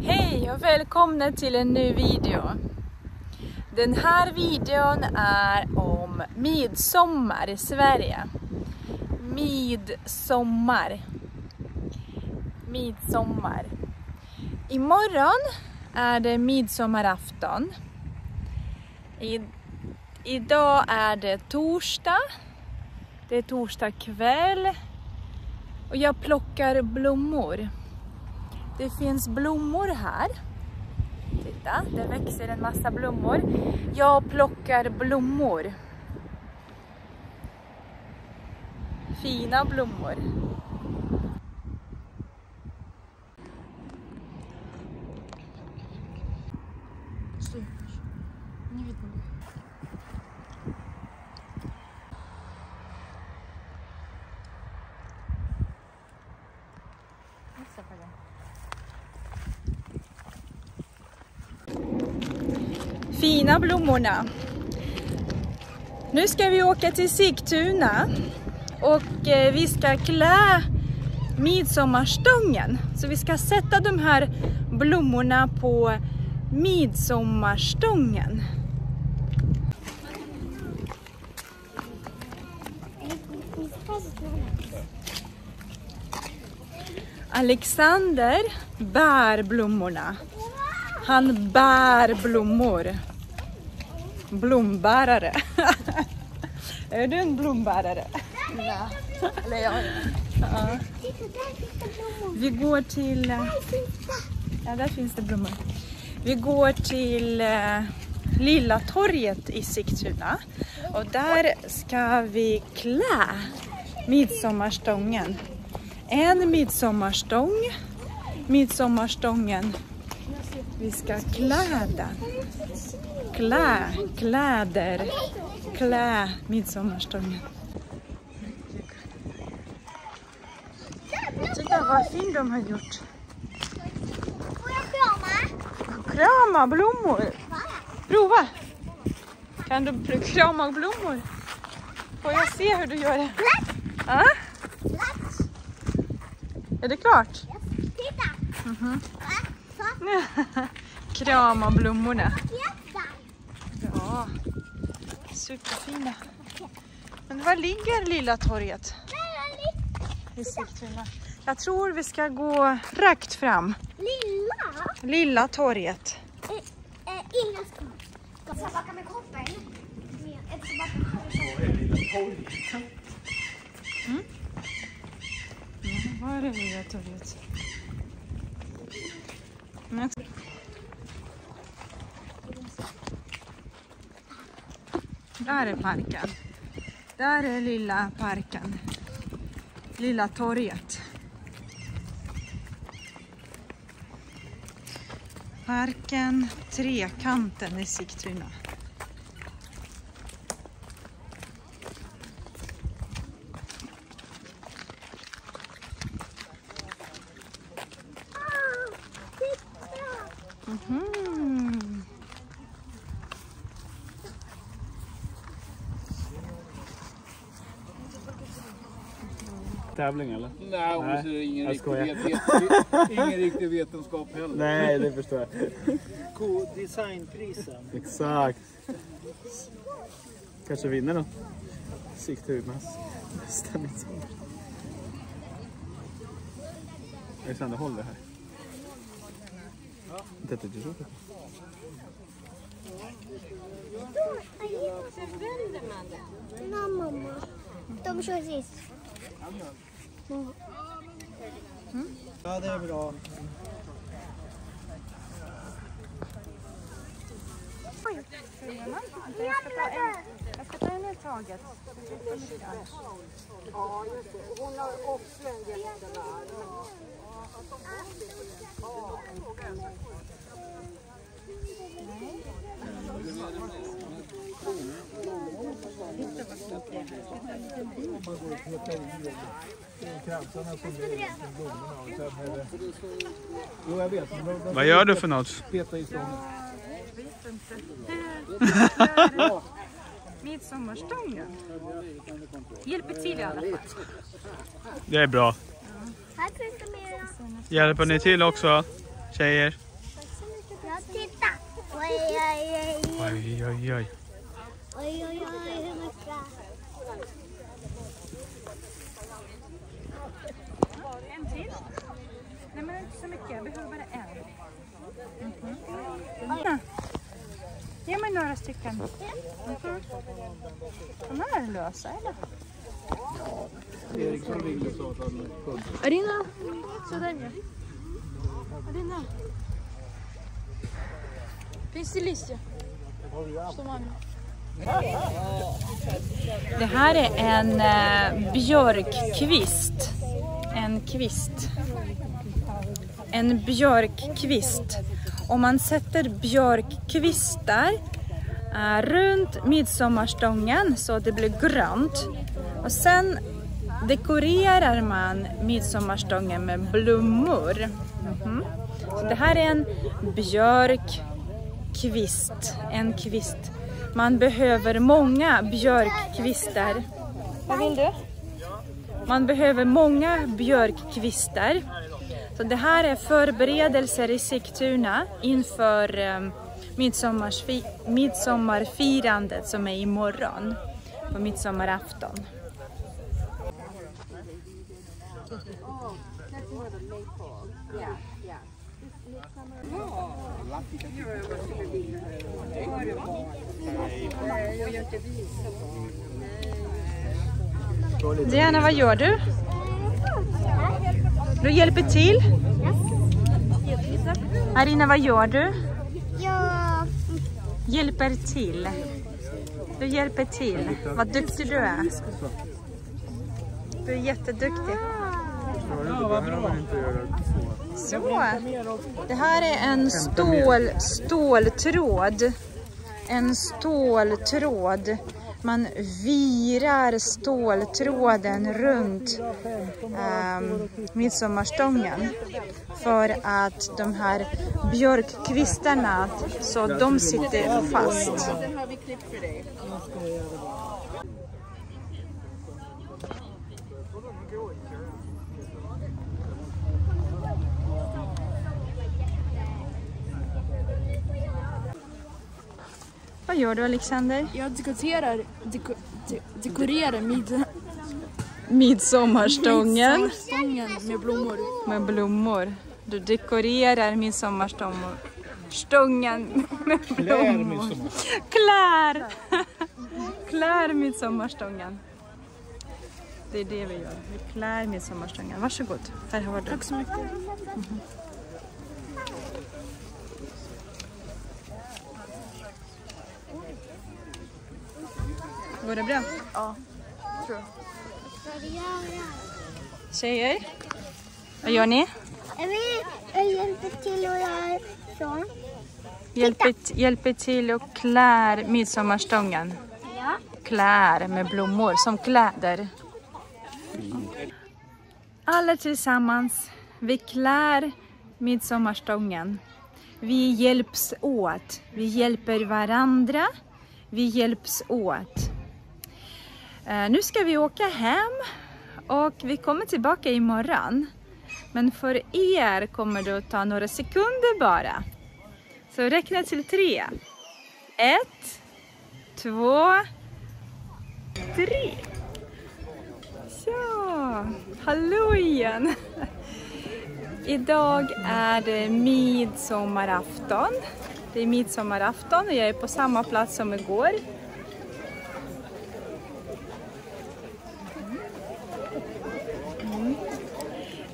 Hej och välkomna till en ny video. Den här videon är om midsommar i Sverige. Midsommar. Imorgon är det midsommarafton. Idag är det torsdag. Det är torsdag kväll. Och jag plockar blommor. Det finns blommor här. Titta, det växer en massa blommor. Jag plockar blommor. Fina blommor. Fina blommorna. Nu ska vi åka till Sigtuna och vi ska klä midsommarstången. Så vi ska sätta de här blommorna på midsommarstången. Alexander bär blommorna. Han bär blommor. Blombärare. Är du en blombärare? Nej. Eller jag. Ja. Vi går till... Ja, där finns det blommor. Vi går till Lilla torget i Sigtuna. Och där ska vi klä midsommarstången. En midsommarstången. Vi ska klä midsommarstången. Titta vad fin de har gjort. Får jag krama? Krama blommor. Prova. Kan du krama blommor? Får jag se hur du gör det? Ja? Är det klart? Titta. Krama blommorna. Ja, superfina. Men var ligger Lilla torget? I Sigtuna. Jag tror vi ska gå rakt fram. Lilla torget. Inga ska baka med koppen. Var är det Lilla torget? Där är parken. Där är lilla parken. Lilla torget. Parken, Trekanten i Sigtuna. Tävling eller? Nej, hon ser ingen riktig vetenskap heller. Nej, det förstår jag. Designprisen. Exakt. Kanske vinner då. Sigtunas bästa midsommar. Alexander, håll det här. Det är inte så. Mamma. De kör sist. Ja, det är bra. Jag ska ta en i taget. Ja, just det. Hon har också en jättelärd. Vad gör du för något? Midsommarstången. Hjälper till i alla fall. Det är bra. Här finns det mera. Hjälper ni till också? Tjejer. Ja, titta. Oj, oj, oj. Oj, oj, oj. Oj, oj, oj, hur mycket? En till? Nej, men inte så mycket. Jag behöver bara en. Ge mig några stycken. De här är lösa, eller? Eriksson ringde och sa att han kunde. Arina, sådär ja. Arina. Finns det liste? Det här är en björkkvist. En kvist. En björkkvist. Om man sätter björkkvistar runt midsommarstången så det blir grönt. Och sen dekorerar man midsommarstången med blommor. Så det här är en björkkvist. En kvist. Man behöver många björkkvistar. Vad vill du? Man behöver många björkkvistar. Så det här är förberedelser i Sigtuna inför midsommarfirandet som är imorgon på midsommarafton. Diana, vad gör du? Du hjälper till? Arina, vad gör du? Jag Hjälper till. Du hjälper till. Vad duktig du är. Du är jätteduktig. Så. Det här är en ståltråd. En ståltråd. Man virar ståltråden runt midsommarstången för att de här björkkvistarna så de sitter fast. Vad gör du, Alexander? Jag dekorerar Midsommarstången med blommor. med blommor. Du dekorerar midsommarstången med blommor. Klär midsommarstången. Det är det vi gör. Vi klär midsommarstången. Varsågod. Här har du. Tack så mycket. Går det bra? Ja, tror jag. Tjejer, vad gör ni? Jag hjälper till att göra så. Hjälper till och klär midsommarstången. Ja. Klär med blommor som kläder. Alla tillsammans, vi klär midsommarstången. Vi hjälps åt. Vi hjälper varandra. Vi hjälps åt. Nu ska vi åka hem och vi kommer tillbaka imorgon. Men för er kommer det att ta några sekunder bara. Så räkna till 3. 1, 2, 3. Så, hallå igen. Idag är det midsommarafton. Det är midsommarafton och jag är på samma plats som igår.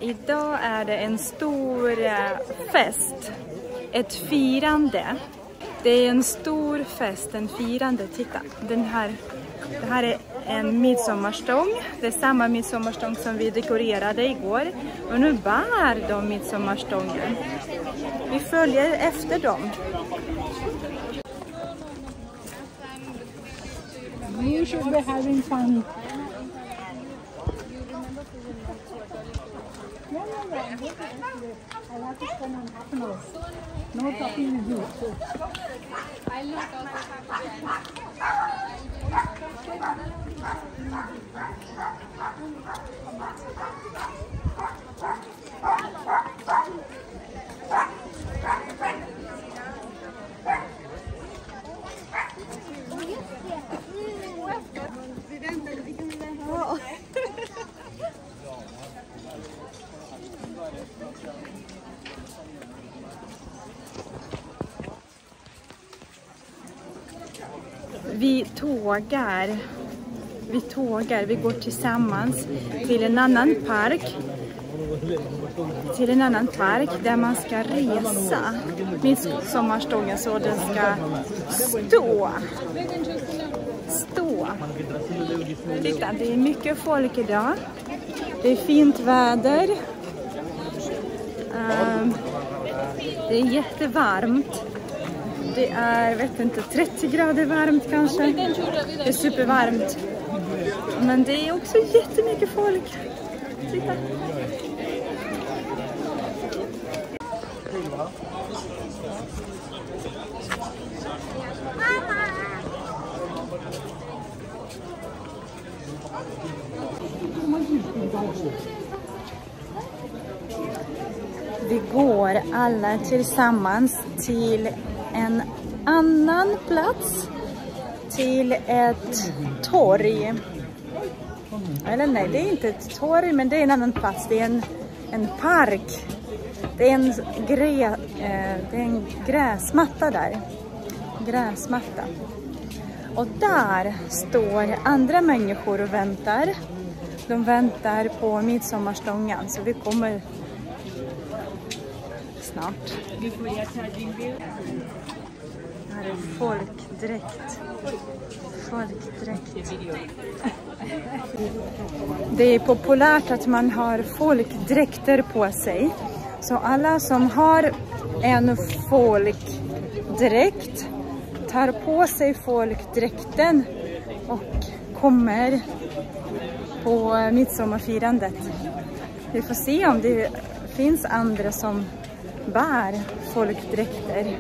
Idag är det en stor fest. Ett firande. Det är en stor fest, en firande. Titta, det här är en midsommarstång. Det är samma midsommarstång som vi dekorerade igår. Och nu bär de midsommarstången. Vi följer efter dem. You should be having fun. I'll have to spend on half an hour. No talking with you. I'll look out. Vi tågar. Vi går tillsammans till en annan park. Till en annan park där man ska resa midsommarstången så den ska stå. Titta, det är mycket folk idag. Det är fint väder. Det är jättevarmt. Det är, vet inte, 30 grader varmt kanske. Det är supervarmt. Men det är också jättemycket folk. Titta. Vi går alla tillsammans till en annan plats. Till ett torg. Eller nej, det är inte ett torg, men det är en annan plats. Det är en park. Det är en gräsmatta där. Gräsmatta. Och där står andra människor och väntar. De väntar på midsommarstången. Så vi kommer snart. Här är folkdräkt. Det är populärt att man har folkdräkter på sig. Så alla som har en folkdräkt tar på sig folkdräkten och kommer på midsommarfirandet. Vi får se om det finns andra som bär folkdräkter.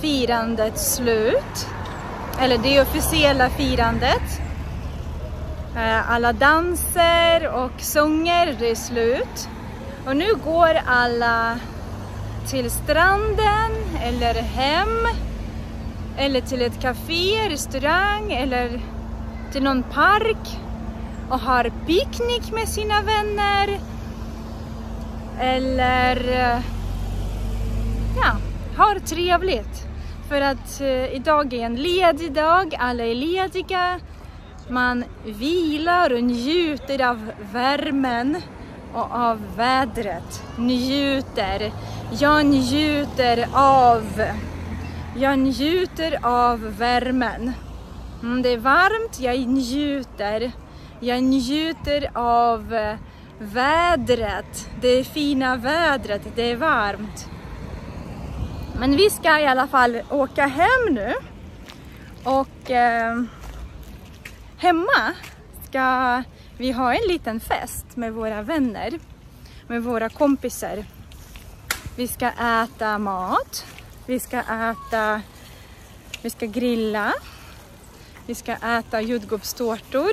firandet slut. Eller det officiella firandet. Alla danser och sånger, det är slut. Och nu går alla till stranden eller hem. Eller till ett café, restaurang eller till någon park. Och har picknick med sina vänner. Eller ja, har trevligt. För att idag är en ledig dag, alla är lediga. Man vilar och njuter av värmen och av vädret. Njuter. Jag njuter av värmen. Det är varmt, jag njuter. Jag njuter av vädret. Det fina vädret, det är varmt. Men vi ska i alla fall åka hem nu. Och hemma ska vi ha en liten fest med våra vänner. Med våra kompisar. Vi ska äta mat. Vi ska grilla. Vi ska äta jordgubbstårtor.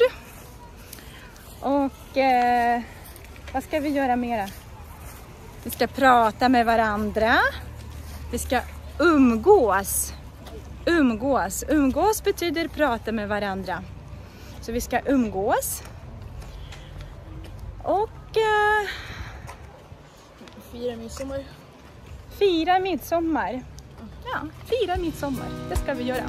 Och vad ska vi göra mera? Vi ska prata med varandra. Vi ska umgås. Umgås betyder prata med varandra. Så vi ska umgås. Och Fira midsommar. fira midsommar. Ja, fira midsommar. Det ska vi göra.